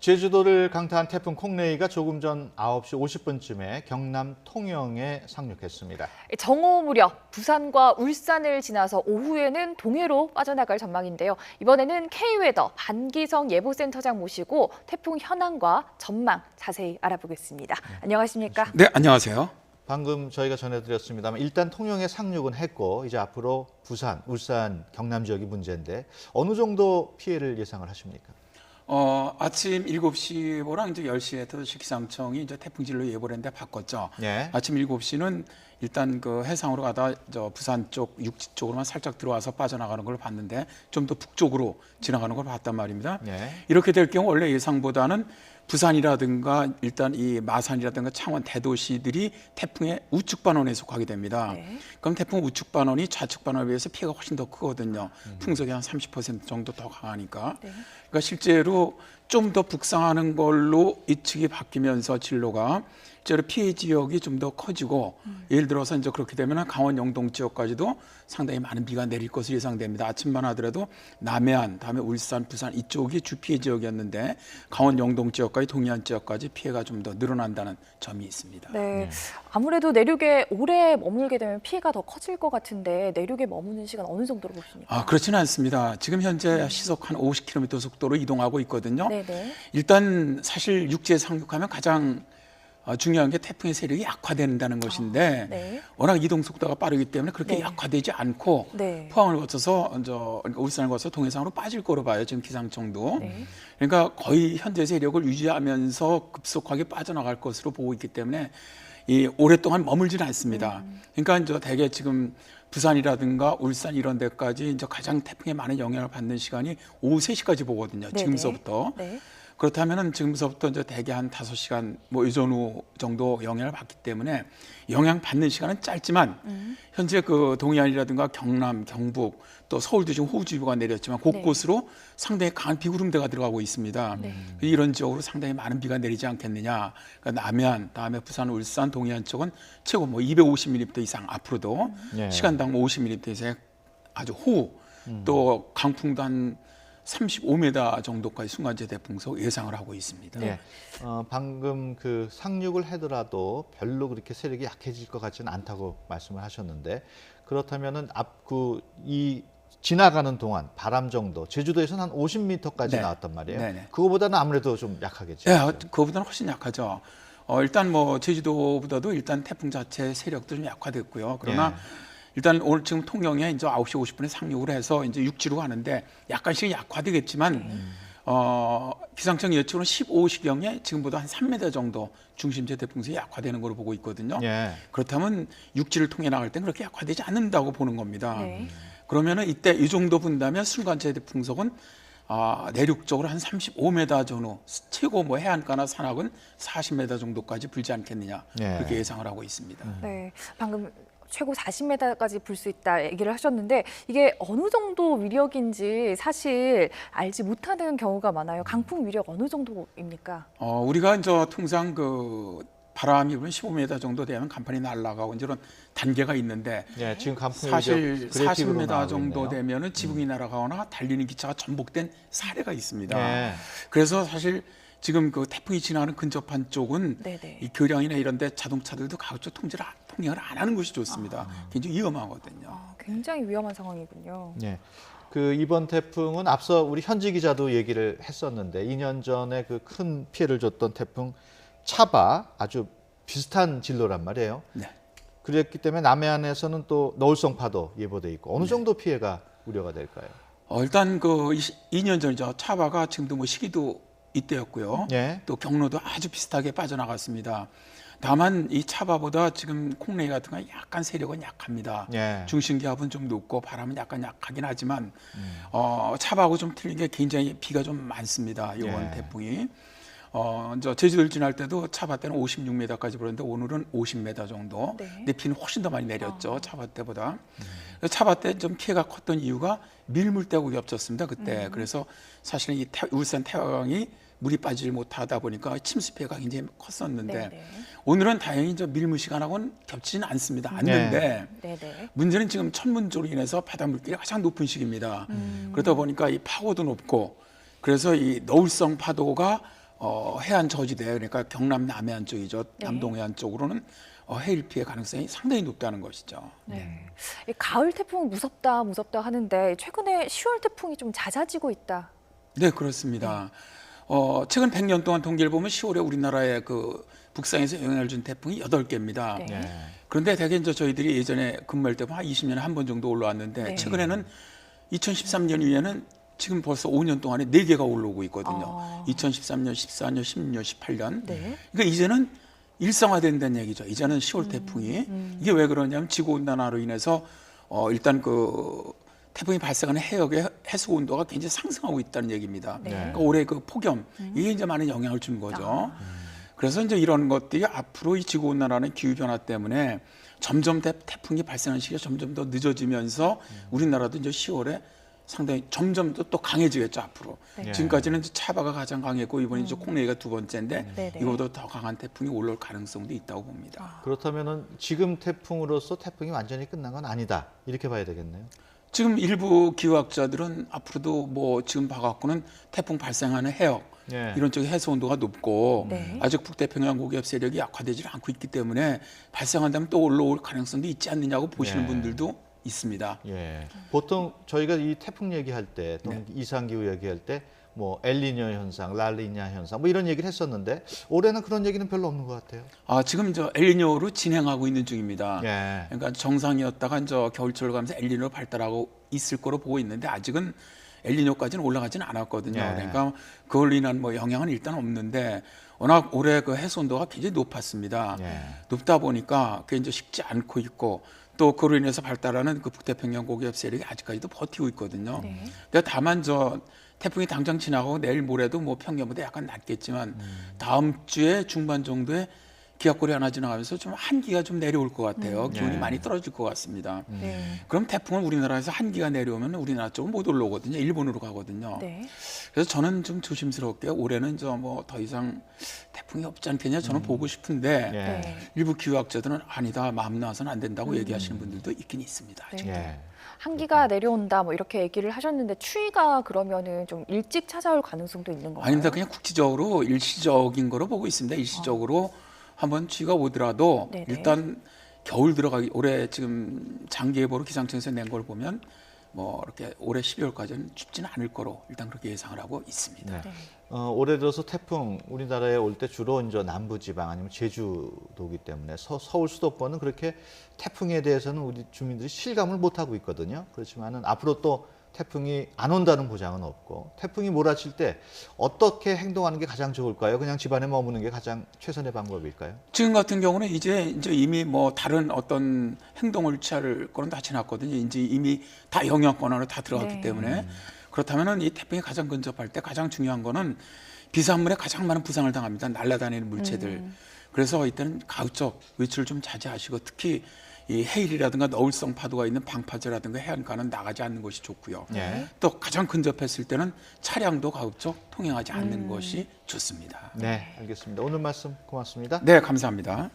제주도를 강타한 태풍 콩레이가 조금 전 9시 50분쯤에 경남 통영에 상륙했습니다. 정오 무렵 부산과 울산을 지나서 오후에는 동해로 빠져나갈 전망인데요. 이번에는 K웨더 반기성 예보센터장 모시고 태풍 현황과 전망 자세히 알아보겠습니다. 안녕하십니까? 네, 안녕하세요. 방금 저희가 전해드렸습니다만 일단 통영에 상륙은 했고 이제 앞으로 부산, 울산, 경남 지역이 문제인데 어느 정도 피해를 예상을 하십니까? 아침 7시보랑 이제 10시에 기상청이 이제 태풍진로 예보를 했는데 바꿨죠. 예. 아침 7시는 일단 그 해상으로 가다 부산 쪽 육지 쪽으로만 살짝 들어와서 빠져나가는 걸 봤는데 좀 더 북쪽으로 지나가는 걸 봤단 말입니다. 예. 이렇게 될 경우 원래 예상보다는 부산이라든가 일단 이 마산이라든가 창원 대도시들이 태풍의 우측 반원에 속하게 됩니다. 네. 그럼 태풍 우측 반원이 좌측 반원에 비해서 피해가 훨씬 더 크거든요. 풍속이 한 30% 정도 더 강하니까. 네. 그러니까 실제로 좀 더 북상하는 걸로 예측이 바뀌면서 진로가 실제로 피해 지역이 좀 더 커지고 예를 들어서 이제 그렇게 되면 강원 영동 지역까지도 상당히 많은 비가 내릴 것으로 예상됩니다. 아침만 하더라도 남해안, 다음에 울산, 부산 이쪽이 주 피해 지역이었는데 강원 영동 지역까지 동해안 지역까지 피해가 좀 더 늘어난다는 점이 있습니다. 네. 아무래도 내륙에 오래 머물게 되면 피해가 더 커질 것 같은데 내륙에 머무는 시간 어느 정도로 보십니까? 그렇지는 않습니다. 지금 현재 시속 한 50km 속도로 이동하고 있거든요. 네네. 일단 사실 육지에 상륙하면 가장 중요한 게 태풍의 세력이 약화된다는 것인데 네. 워낙 이동 속도가 빠르기 때문에 그렇게 네. 약화되지 않고 네. 포항을 거쳐서 그러니까 울산을 거쳐서 동해상으로 빠질 거로 봐요. 지금 기상청도. 네. 그러니까 거의 현재 세력을 유지하면서 급속하게 빠져나갈 것으로 보고 있기 때문에 이 오랫동안 머물지는 않습니다. 그러니까 이제 대개 지금 부산이라든가 울산 이런 데까지 이제 가장 태풍에 많은 영향을 받는 시간이 오후 3시까지 보거든요. 네네. 지금서부터. 네. 그렇다면은 지금서부터 이제 대개 한 5시간 뭐 이 정도 영향을 받기 때문에 영향 받는 시간은 짧지만 현재 그 동해안이라든가 경남, 경북 또 서울도 지금 호우주의보가 내렸지만 곳곳으로 상당히 강한 비구름대가 들어가고 있습니다. 네. 이런 지역으로 상당히 많은 비가 내리지 않겠느냐. 그러니까 남해안, 다음에 부산, 울산, 동해안 쪽은 최고 뭐 250mm 이상 앞으로도 예. 시간당 50mm 이상 아주 호우 또 강풍도 한 35m 정도까지 순간최대 풍속 예상을 하고 있습니다. 예. 방금 그 상륙을 하더라도 별로 그렇게 세력이 약해질 것 같지는 않다고 말씀을 하셨는데 그렇다면은 이 지나가는 동안 바람 정도 제주도에서는 한 50m까지 네. 나왔단 말이에요. 네네. 그거보다는 아무래도 좀 약하겠죠. 네, 그거보다는 훨씬 약하죠. 일단 뭐 제주도보다도 일단 태풍 자체 세력도 좀 약화됐고요. 그러나 일단 오늘 지금 통영에 이제 9시 50분에 상륙을 해서 이제 육지로 가는데 약간씩 약화되겠지만 기상청 예측으로는 15시경에 지금보다 한 3m 정도 중심제 대풍성이 약화되는 걸로 보고 있거든요. 예. 그렇다면 육지를 통해 나갈 땐 그렇게 약화되지 않는다고 보는 겁니다. 네. 그러면은 이때 이 정도 분다면 순간최대 풍속은 내륙적으로 한 35m 전후 최고 뭐 해안가나 산악은 40m 정도까지 불지 않겠느냐 그렇게 예상을 하고 있습니다. 네. 방금 최고 40m까지 불 수 있다 얘기를 하셨는데 이게 어느 정도 위력인지 사실 알지 못하는 경우가 많아요. 강풍 위력 어느 정도입니까? 우리가 이제 통상 그 바람이 불면 15m 정도 되면 간판이 날아가고 이제 이런 단계가 있는데 예, 지금 강풍 사실 그래픽으로 40m 나오고 정도 있네요. 되면은 지붕이 날아가거나 달리는 기차가 전복된 사례가 있습니다. 예. 그래서 사실 지금 그 태풍이 지나가는 근접한 쪽은 네네. 이 교량이나 이런 데 자동차들도 가급적 통행을 안 하는 것이 좋습니다. 굉장히 위험하거든요. 굉장히 위험한 상황이군요. 예. 그 이번 태풍은 앞서 우리 현지 기자도 얘기를 했었는데 2년 전에 그 큰 피해를 줬던 태풍 차바 아주 비슷한 진로란 말이에요. 네. 그랬기 때문에 남해안에서는 또 너울성 파도 예보돼 있고 어느 정도 피해가 우려가 될까요? 일단 그 2년 전이죠. 차바가 지금도 뭐 시기도 이때였고요. 예. 또 경로도 아주 비슷하게 빠져나갔습니다. 다만 이 차바보다 지금 콩레이 같은 건 약간 세력은 약합니다. 예. 중심 기압은 좀 높고 바람은 약간 약하긴 하지만 차바하고 좀 틀린 게 굉장히 비가 좀 많습니다. 이번 예. 태풍이. 이제 제주도를 지날 때도 차바 때는 56m까지 불었는데 오늘은 50m 정도. 네. 근데 비는 훨씬 더 많이 내렸죠. 차바 때보다. 차바 때 좀 피해가 컸던 이유가 밀물대하고 겹쳤습니다. 그때. 그래서 사실은 이 울산 태화강이 물이 빠지지 못하다 보니까 침수 피해가 굉장히 컸었는데 네네. 오늘은 다행히 저 밀물 시간하고는 겹치지는 않습니다. 않는데 네네. 문제는 지금 천문조로 인해서 바다 물길이 가장 높은 시기입니다. 그러다 보니까 이 파고도 높고 그래서 이 너울성 파도가 해안 저지대 그러니까 경남 남해안 쪽이죠. 네. 남동해안 쪽으로는 해일 피해 가능성이 상당히 높다는 것이죠. 네. 이 가을 태풍 무섭다 하는데 최근에 10월 태풍이 좀 잦아지고 있다. 네, 그렇습니다. 최근 100년 동안 통계를 보면 10월에 우리나라에 그 북상에서 영향을 준 태풍이 8개입니다. 네. 예. 그런데 대개 이제 저희들이 예전에 근무할 때 한 20년에 한 번 정도 올라왔는데 네. 최근에는 2013년 이후에는 지금 벌써 5년 동안에 4개가 올라오고 있거든요. 2013년, 14년, 16년, 18년. 네. 그러니까 이제는 일상화된다는 얘기죠. 이제는 10월 태풍이 이게 왜 그러냐면 지구 온난화로 인해서 일단 그 태풍이 발생하는 해역의 해수 온도가 굉장히 상승하고 있다는 얘기입니다. 네. 그러니까 올해 그 폭염 이게 이제 많은 영향을 준 거죠. 그래서 이제 이런 것들이 앞으로 이 지구 온난화는 기후 변화 때문에 점점 태풍이 발생하는 시기가 점점 더 늦어지면서 우리나라도 이제 10월에 상당히 점점 더 강해지겠죠 앞으로. 네. 지금까지는 이제 차바가 가장 강했고 이번에 이제 콩레이가 두 번째인데 네, 네. 이거보다 더 강한 태풍이 올라올 가능성도 있다고 봅니다. 그렇다면은 지금 태풍으로서 태풍이 완전히 끝난 건 아니다. 이렇게 봐야 되겠네요. 지금 일부 기후학자들은 앞으로도 뭐 지금 봐갖고는 태풍 발생하는 해역 예. 이런 쪽에 해수 온도가 높고 네. 아직 북태평양 고기압 세력이 약화되지 않고 있기 때문에 발생한다면 또 올라올 가능성도 있지 않느냐고 보시는 예. 분들도 있습니다. 예. 보통 저희가 이 태풍 얘기할 때 또는 이상기후 얘기할 때 뭐 엘니뇨 현상, 라니냐 현상 뭐 이런 얘기를 했었는데 올해는 그런 얘기는 별로 없는 것 같아요. 지금 저 엘니뇨로 진행하고 있는 중입니다. 예. 그러니까 정상이었다가 이제 겨울철 가면서 엘니뇨로 발달하고 있을 거로 보고 있는데 아직은 엘니뇨까지는 올라가지는 않았거든요. 예. 그러니까 그걸로 인한 뭐 영향은 일단 없는데 워낙 올해 그 해수 온도가 굉장히 높았습니다. 예. 높다 보니까 그게 이제 식지 않고 있고 또 그로 인해서 발달하는 그 북태평양 고기압 세력이 아직까지도 버티고 있거든요. 네. 근데 다만 저 태풍이 당장 지나가고 내일 모레도 뭐 평년보다 약간 낮겠지만 다음 주에 중반 정도에 기압골이 하나 지나가면서 좀 한기가 좀 내려올 것 같아요. 기온이 네. 많이 떨어질 것 같습니다. 네. 그럼 태풍은 우리나라에서 한기가 내려오면 우리나라 쪽은 못 올라오거든요. 일본으로 가거든요. 네. 그래서 저는 좀 조심스럽게 올해는 저 뭐 더 이상 태풍이 없지 않겠냐 저는 보고 싶은데 예. 네. 일부 기후학자들은 아니다 마음 나와서는 안 된다고 얘기하시는 분들도 있긴 있습니다. 네. 예. 한기가 내려온다 뭐 이렇게 얘기를 하셨는데 추위가 그러면은 좀 일찍 찾아올 가능성도 있는 건가요? 아닙니다. 그냥 국지적으로 일시적인 거로 보고 있습니다. 일시적으로 한번 추위가 오더라도 네네. 일단 겨울 들어가기 올해 지금 장기예보로 기상청에서 낸 걸 보면 뭐 이렇게 올해 12월까지는 춥지는 않을 거로 일단 그렇게 예상을 하고 있습니다. 네. 네. 올해 들어서 태풍 우리나라에 올 때 주로 이제 남부지방 아니면 제주도이기 때문에 서울 수도권은 그렇게 태풍에 대해서는 우리 주민들이 실감을 못 하고 있거든요. 그렇지만은 앞으로 또 태풍이 안 온다는 보장은 없고 태풍이 몰아칠 때 어떻게 행동하는 게 가장 좋을까요? 그냥 집안에 머무는 게 가장 최선의 방법일까요? 지금 같은 경우는 이제 이미 뭐 다른 어떤 행동을 취할 거는 다 지났거든요. 이제 이미 다 영향권 안으로 다 들어갔기 네. 때문에 그렇다면은 이 태풍이 가장 근접할 때 가장 중요한 거는 비산물에 가장 많은 부상을 당합니다. 날아다니는 물체들. 그래서 이때는 가급적 외출을 좀 자제하시고 특히 이 해일이라든가 너울성 파도가 있는 방파제라든가 해안가는 나가지 않는 것이 좋고요. 예. 또 가장 근접했을 때는 차량도 가급적 통행하지 않는 것이 좋습니다. 네, 알겠습니다. 오늘 말씀 고맙습니다. 네, 감사합니다.